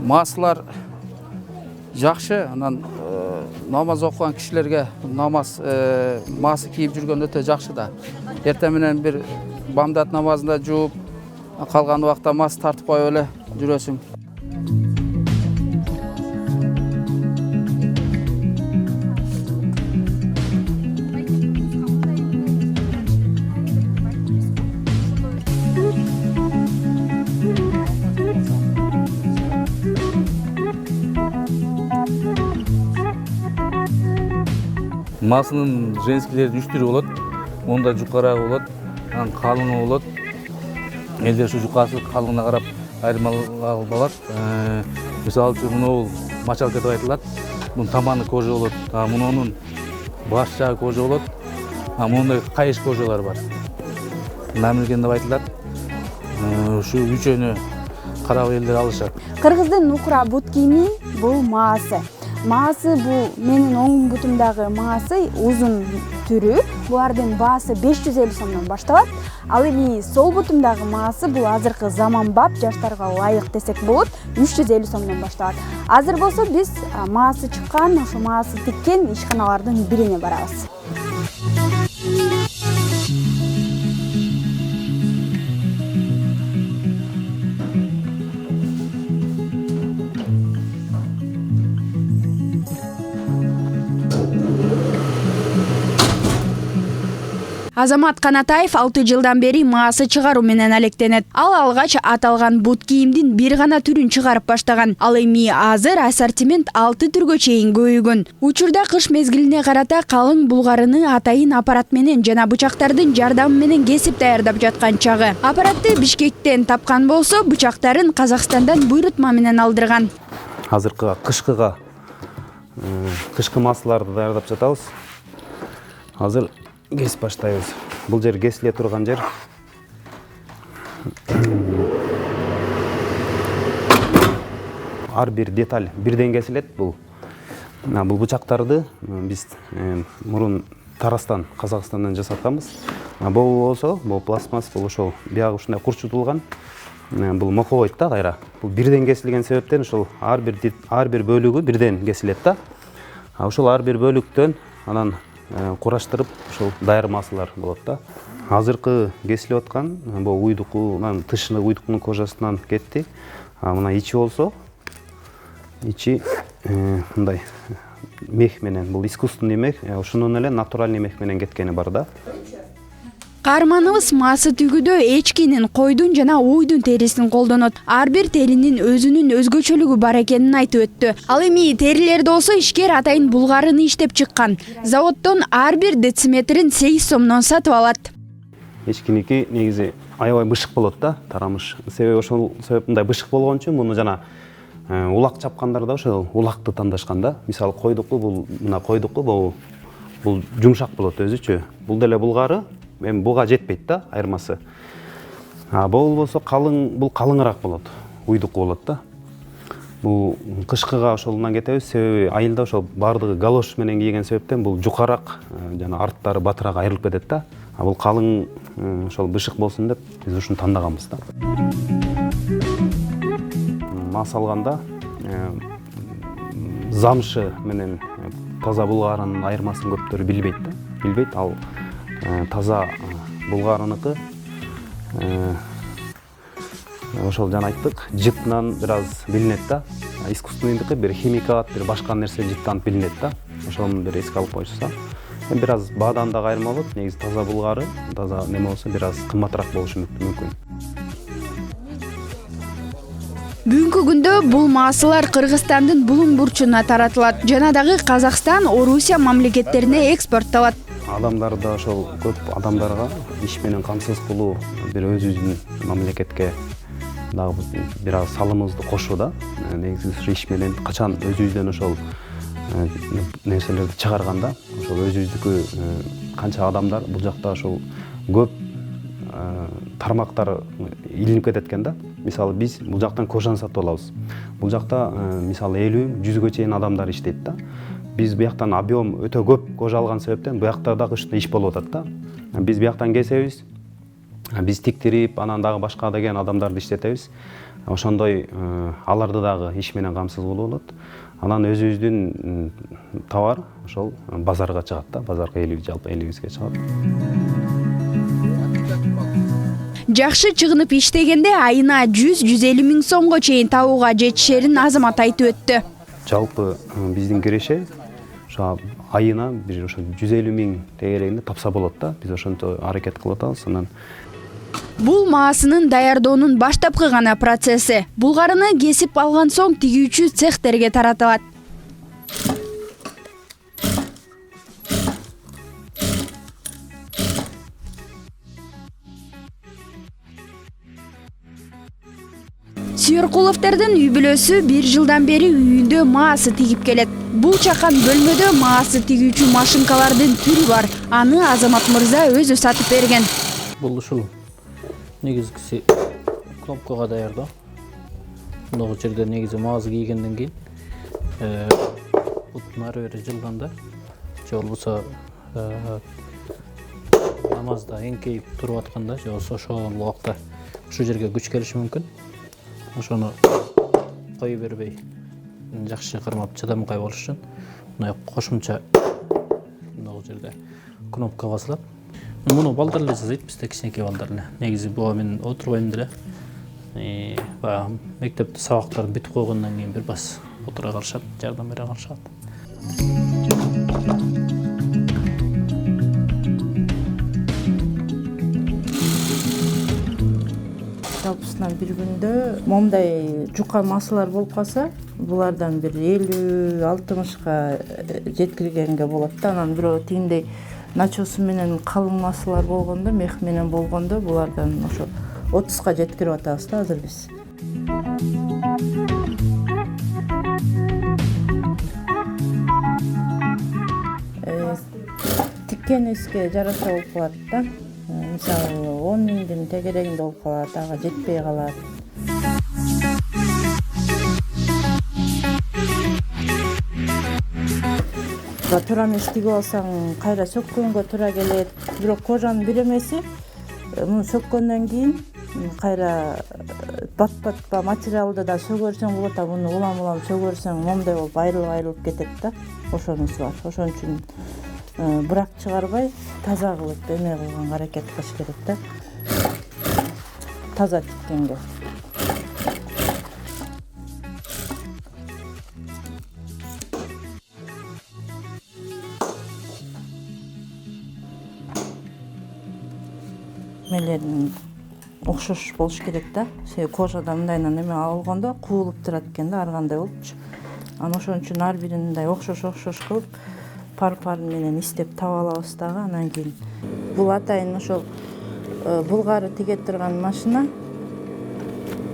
Маасылар жакшы, анан намаз окуган кишилерге намаз маасы кийип жүргөн өтө жакшы да. Эртең менен бир бамдат намазында жууп, калган убакта мас тартып коюп эле жүрөсүң. Маасынын женскийлердин 3 түрү болот. Монда жукарак болот, анан калыңы болот. Элдер ушу жукасы калыңына карап айырмалык болот. Мисалы үчүн муну мачалка деп айтылат. Мунун таманы кожа болот. Мунун баш жагы кожа болот. Мундай кайыш кожалар бар. Намирген деп айтылат. Ушу үчөөнү карап элдер алышат. Кыргыздын нукура бут кийими бул маасы. Маасы бул менин оң бутумдагы маасы узун түрү. Булардын баасы 550 сомдон башталат. Ал эми сол бутумдагы маасы бул азыркы заманбап жаштарга ылайык десек болот, 350 сомдон башталат. Азыр болсо биз маасы чыккан, ошо маасы тиккен ишканалардын бирине барабыз. Азамат Канатаев 6 жылдан бери маасы чыгаруу менен алектенет. Ал алгач аталган бут кийимдин бир гана түрүн чыгарып баштаган. Ал эми азыр ассортимент 6 түргө чейин көбөйгөн. Учурда кыш мезгилине карата калың булгарыны атайын аппарат менен жана бычактардын жардамы менен кесип даярдап жаткан чагы. Аппаратты Бишкектен тапкан болсо, бычактарын Казакстандан буйрутма менен алдырган. Азыркы кышкы маасыларды даярдап жатабыз. Азыр кесип баштайбыз. Бул жер кесиле турган жер. Ар бир деталь бирден кесилет. Бул бычактарды биз мурун Тарастан, Казакстандан жасатканбыз. Бул болсо, бул пластмасс, бул ошол биягы ушундай курчутулган. Бул моковойт да кайра. Бул бирден кесилген себептен ошол ар бир бөлүгү бирден кесилет да. Ошол ар бир бөлүктөн анан кураштырып ошол даяр маасылар болот да. Азыркы кесилип аткан бул уйдукунан тышыны уйдукунун кожасынан кетти. Мына ичи болсо, ичи мындай мех менен, бул искусственный мех, ошонун эле натуральный мех менен кеткени бар да. Каарманыбыз маасы түйгүдө эчкинин, койдун жана уйдун терисин колдонот. Ар бир теринин өзүнүн өзгөчөлүгү бар экенин айтып өттү. Ал эми терилерди болсо ишкер атайын булгарыны иштеп чыккан. Заводдон ар бир дециметрин 8 сомдон сатып алат. Эчкиники негизи аябай бышык болот да, тарамыш. Себеби ошол себеп мындай бышык болгон үчүн муну жана улак чапкандар да ошол улакты тандашкан да. Мисалы койдуку бул мына койдуку бул жумшак болот өзүчө. Бул деле булгары эми буга жетпейт да, айырмасы. Бул болсо бул калыңыраак болот, уйдуку болот да. Бул кышкыга ошолунан кетебиз, себеби айылда ошол бардыгы галош менен кийген себептен бул жукараак жана арттары батыраак айрылып кетет да. Бул калың ошол бышык болсун деп биз ушуну тандаганбыз да. Мас алганда замшы менен таза булгарынын айырмасын көптөр билбейт да. Билбейт, ал таза булгарыныкы ошол жана айттык, жытынан бир аз билинет да. Искусственныйдыкы бир химикат, бир башка нерсе жыттанып билинет да. Ошону бир эске алып койсо, бир аз баадан дагы айырма болот. Негизи таза булгары, таза неме болсо бир аз кымбатыраак болушу мүмкүн. Бүгүнкү күндө бул маасылар Кыргызстандын булуң бурчуна таратылат жана дагы Казакстан, Орусия мамлекеттерине экспортталат. Адамдарда ошол көп адамдарга иш менен камсыз кылуу, бир өзүбүздүн мамлекетке дагы бир аз салымыбызды кошуу да. Негизи ушу иш менен качан өзүбүздөн ошол нерселерди чыгарганда, ошол өзүбүздүкү канча адамдар бул жакта ошол көп тармактар илинип кетет экен да. Мисалы биз бул жактан кожаны сатып алабыз. Бул жакта мисалы 50-100гө чейин адамдар иштейт да. Биз бияктан объем өтө көп кожа алган себептен бияктан дагы ушундай иш болуп атат да. Биз бияктан кесебиз, Биз тиктирип, анан дагы башка деген адамдарды иштетебиз. Ошондой аларды дагы иш менен камсыз кылуу болот. Анан өзүбүздүн товар ошол базарга чыгат да, базарга жалпы элибизге чыгат. Жакшы чыгынып иштегенде айына 100-150 миң сомго чейин табууга жетишерин Азамат айтып өттү. Жалпы биздин киреше ошо айына бир ошо 150 миң тегерегинде тапса болот да. Биз ошончо аракет кылып атабыз. Анан Бул маасынын даярдоонун баштапкы гана процесси. Булгарыны кесип алган соң тигүүчү цехтерге таратылат. Сүйөркуловдордун үй бүлөсү 1 жылдан бери үйүндө маасы тигип келет. Бул чакан бөлмөдө маасы тигүүчү машинкалардын түрү бар. Аны Азамат мырза өзү сатып берген. Бул ушул негизгиси кнопкага даярдоо. Мындагы жерде негизи маазы кийгенден кийин буттун ары бери жылганда же болбосо намазда эңкейип туруп атканда же болбосо ошол убакта ушул жерге күч келиши мүмкүн. Ошону кое бербей жакшы кармап чыдамкай болуш үчүн мына кошумча мындагы жерде кнопка басылат. Муну балдар эле жасайт, бизде кичинекей балдар эле. Негизи буга мен отурбайм деле. Баягы мектепте сабактар бүтүп койгондон кийин бир бас отура калышат, жардам бере калышат. Жалпысынан бир күндө момундай жука маасалар болуп калса, булардан бир 50-60ка жеткиргенге болот да. Анан бирөө тигиндей начосу менен калың маасалар болгондо, мех менен болгондо булардан ошо 30ка жеткирип атабыз да азыр биз. Тиккенибизге жараша болуп калат да. Мисалы 10 миңдин тегерегинде болуп калат, ага жетпей калат. Туура эмес тигип алсаң, кайра сөккөнгө туура келет. Бирок кожанын бир эмеси, муну сөккөндөн кийин кайра бат-бат материалды да сөгөрсөң болот, а муну улам-улам сөгөрсөң момундай болуп айрылып кетет да. Ошонусу бар. Ошон үчүн бырак чыгарбай, таза кылып эме кылганга аракет кылыш керек да. Таза тиккенге. Мелерин окшош болуш керек да. Себеби кожада мындайынан эме алгондо куулуп турат экен да, ар кандай болупчу. Анан ошон үчүн ар бирин мындай окшош кылып пар менен истеп таап алабыз дагы. Анан кийин бул атайын ошол булгары тиге турган машина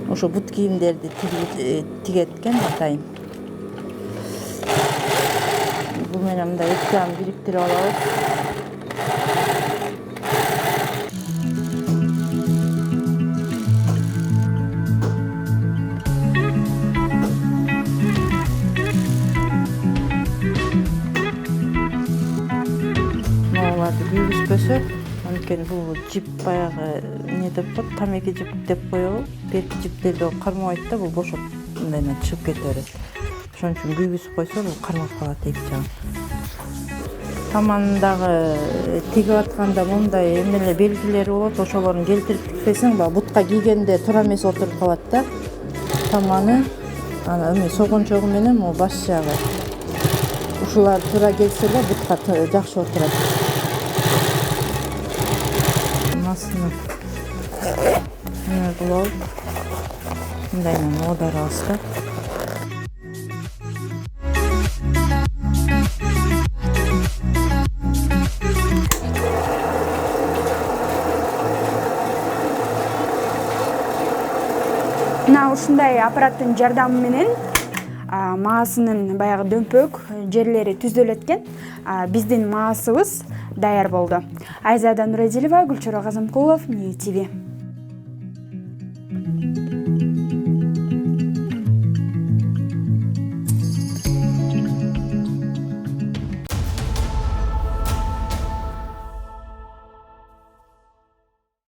ошо бут кийимдерди тигет экен атайын. Бул менен мындай экранды бириктирип алабыз. Күйгүзбөсө, анткени бул жип баягы эмне деп коет, тамеки жип деп коебу. Берки жиптерди кармабайт да, бул бошоп мындайынан чыгып кете берет. Ошон үчүн күйгүзүп койсо, бул кармап калат эки жагын. Тамандагы тигип атканда мындай эмелер белгилери болот, ошолорун келтирип тикпесең, баягы бутка кийгенде туура эмес отуруп калат да. Таманы, анан эме согончогу менен могу баш жагы. Ушулар туура келсе эле бутка жакшы отурат. Масыны эме кылып алып, мындайынан оодарабыз да. Мына ушундай аппараттын жардамы менен маасынын баягы дөмпөк жерлери түзөлөт экен. Биздин маасыбыз даяр болду. Айзада Нурадилова, Гүлчора Казымкулов, Нью ТВ.